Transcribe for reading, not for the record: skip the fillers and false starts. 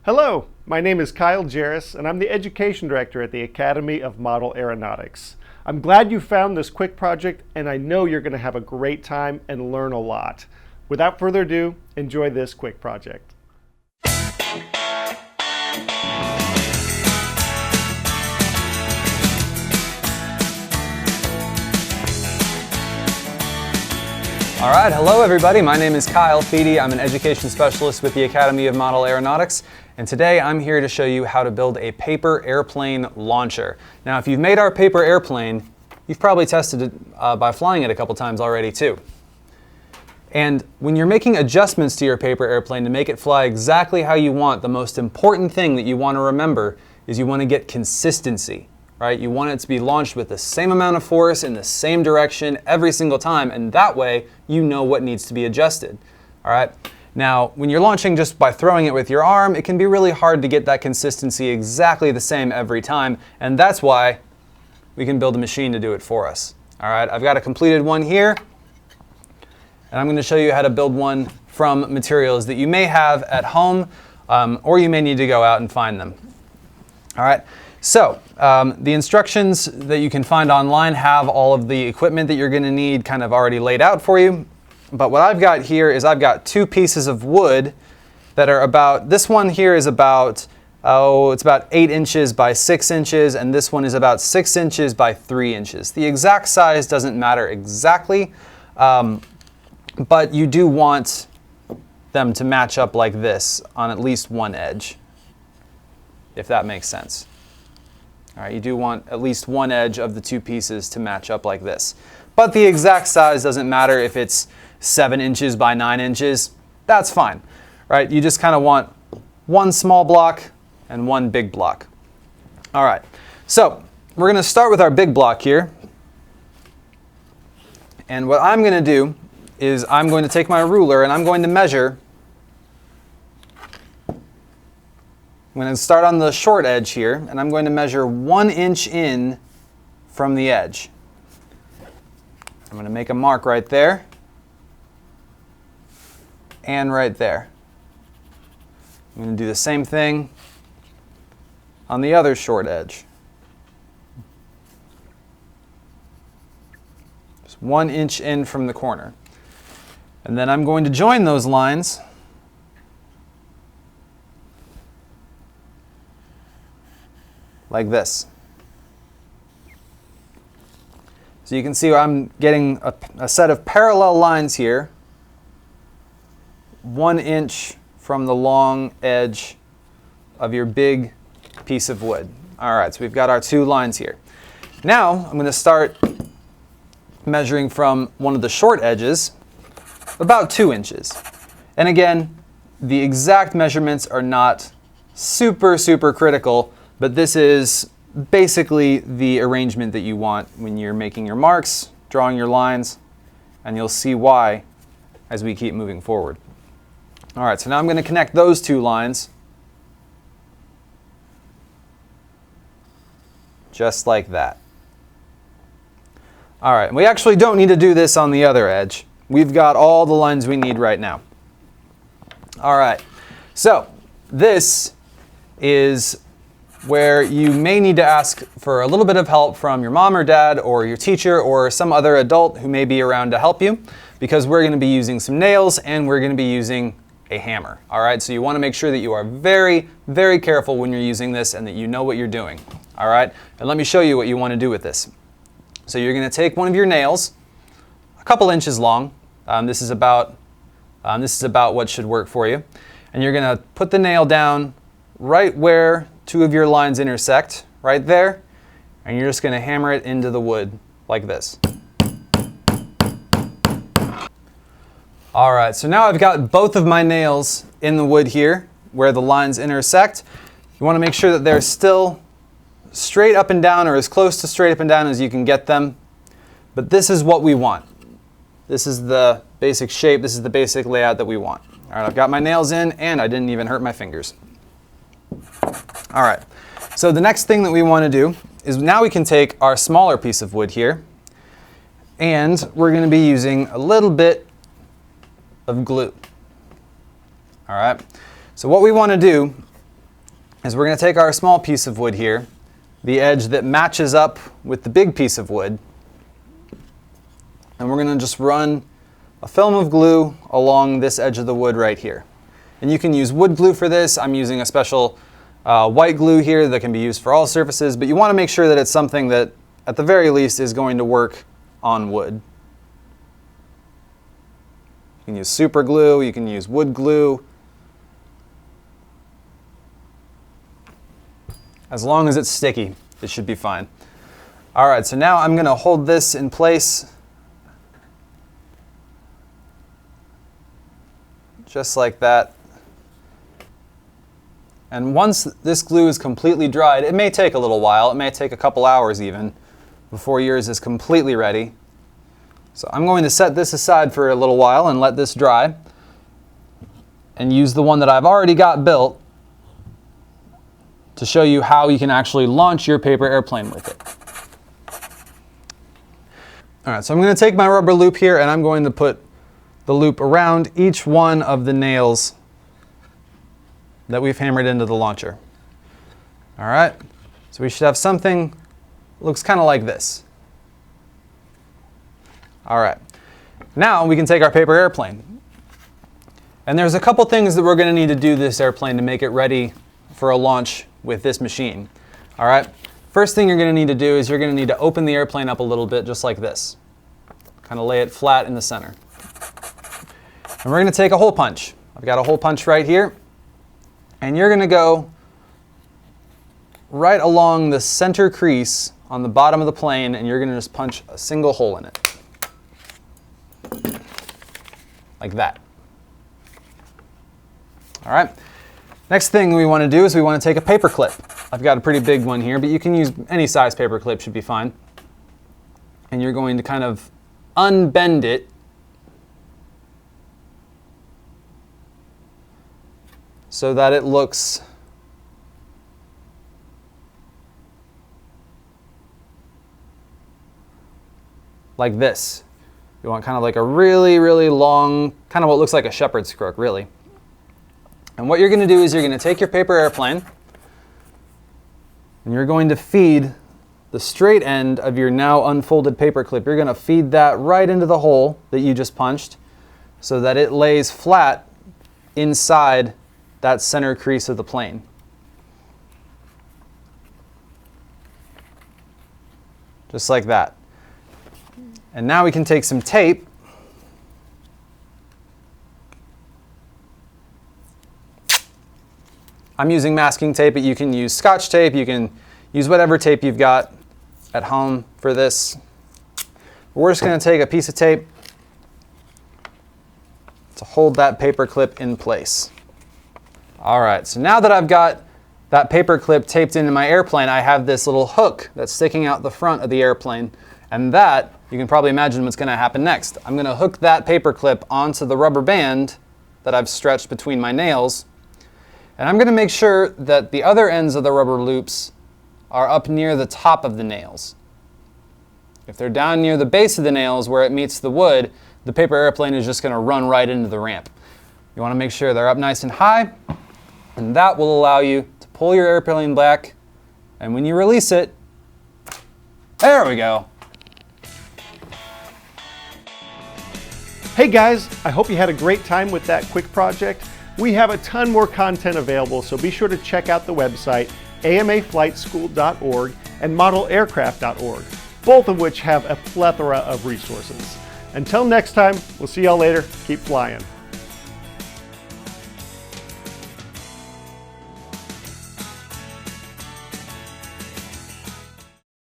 Hello, my name is Kyle Jarris, and I'm the Education Director at the Academy of Model Aeronautics. I'm glad you found this quick project, and I know you're going to have a great time and learn a lot. Without further ado, enjoy this quick project. All right, hello everybody. My name is Kyle Feedy. I'm an education specialist with the Academy of Model Aeronautics, and today I'm here to show you how to build a paper airplane launcher. Now, if you've made our paper airplane, you've probably tested it by flying it a couple times already too. And when you're making adjustments to your paper airplane to make it fly exactly how you want, the most important thing that you want to remember is you want to get consistency. Right? You want it to be launched with the same amount of force in the same direction every single time, and that way you know what needs to be adjusted. All right? Now, when you're launching just by throwing it with your arm, it can be really hard to get that consistency exactly the same every time, and that's why we can build a machine to do it for us. All right? I've got a completed one here, and I'm going to show you how to build one from materials that you may have at home, or you may need to go out and find them. All right? So, the instructions that you can find online have all of the equipment that you're going to need kind of already laid out for you. But what I've got here is I've got two pieces of wood that are about, this one here is about, it's about 8 inches by 6 inches, and this one is about 6 inches by 3 inches. The exact size doesn't matter exactly, but you do want them to match up like this on at least one edge, if that makes sense. All right, you do want at least one edge of the two pieces to match up like this. But the exact size doesn't matter if it's 7 inches by 9 inches. That's fine, right? You just kind of want one small block and one big block. All right, so we're going to start with our big block here. And what I'm going to do is I'm going to take my ruler and I'm going to measure. I'm going to start on the short edge here, and I'm going to measure 1 inch in from the edge. I'm going to make a mark right there and right there. I'm going to do the same thing on the other short edge. Just 1 inch in from the corner. And then I'm going to join those lines like this. So you can see I'm getting a set of parallel lines here, 1 inch from the long edge of your big piece of wood. All right, so we've got our two lines here. Now I'm going to start measuring from one of the short edges, about 2 inches. And again, the exact measurements are not super critical, but this is basically the arrangement that you want when you're making your marks, drawing your lines, and you'll see why as we keep moving forward. All right, so now I'm going to connect those two lines just like that. All right, we actually don't need to do this on the other edge. We've got all the lines we need right now. All right, so this is where you may need to ask for a little bit of help from your mom or dad or your teacher or some other adult who may be around to help you, because we're going to be using some nails and we're going to be using a hammer. All right, so you want to make sure that you are very careful when you're using this and that you know what you're doing. All right, and let me show you what you want to do with this. So you're going to take one of your nails, a couple inches long. This is about what should work for you, and you're going to put the nail down right where two of your lines intersect, right there, and you're just going to hammer it into the wood like this. All right, so now I've got both of my nails in the wood here where the lines intersect. You want to make sure that they're still straight up and down, or as close to straight up and down as you can get them. But this is what we want. This is the basic shape, this is the basic layout that we want. All right, I've got my nails in and I didn't even hurt my fingers. All right, so the next thing that we want to do is now we can take our smaller piece of wood here, and we're going to be using a little bit of glue. All right, so what we want to do is we're going to take our small piece of wood here, the edge that matches up with the big piece of wood, and we're going to just run a film of glue along this edge of the wood right here. And you can use wood glue for this. I'm using a special white glue here that can be used for all surfaces, but you want to make sure that it's something that, at the very least, is going to work on wood. You can use super glue, you can use wood glue. As long as it's sticky, it should be fine. All right, so now I'm going to hold this in place just like that. And once this glue is completely dried, it may take a little while, it may take a couple hours even, before yours is completely ready. So I'm going to set this aside for a little while and let this dry, and use the one that I've already got built to show you how you can actually launch your paper airplane with it. All right, so I'm going to take my rubber loop here and I'm going to put the loop around each one of the nails that we've hammered into the launcher. All right, so we should have something that looks kind of like this. All right, now we can take our paper airplane. And there's a couple things that we're going to need to do this airplane to make it ready for a launch with this machine. All right, first thing you're going to need to do is you're going to need to open the airplane up a little bit, just like this. Kind of lay it flat in the center. And we're going to take a hole punch. I've got a hole punch right here. And you're going to go right along the center crease on the bottom of the plane, and you're going to just punch a single hole in it. Like that. All right. Next thing we want to do is we want to take a paper clip. I've got a pretty big one here, but you can use any size paper clip, should be fine. And you're going to kind of unbend it so that it looks like this. You want kind of like a really, really long, kind of what looks like a shepherd's crook, really. And what you're going to do is you're going to take your paper airplane and you're going to feed the straight end of your now unfolded paper clip. You're going to feed that right into the hole that you just punched so that it lays flat inside that center crease of the plane. Just like that. And now we can take some tape I'm using masking tape, but you can use Scotch tape, you can use whatever tape you've got at home for this. We're just going to take a piece of tape to hold that paper clip in place. All right, so now that I've got that paper clip taped into my airplane, I have this little hook that's sticking out the front of the airplane, and that, you can probably imagine what's going to happen next. I'm going to hook that paper clip onto the rubber band that I've stretched between my nails, and I'm going to make sure that the other ends of the rubber loops are up near the top of the nails. If they're down near the base of the nails where it meets the wood, the paper airplane is just going to run right into the ramp. You want to make sure they're up nice and high, and that will allow you to pull your airplane back, and when you release it, there we go. Hey guys, I hope you had a great time with that quick project. We have a ton more content available, so be sure to check out the website amaflightschool.org and modelaircraft.org, both of which have a plethora of resources. Until next time, we'll see y'all later. Keep flying.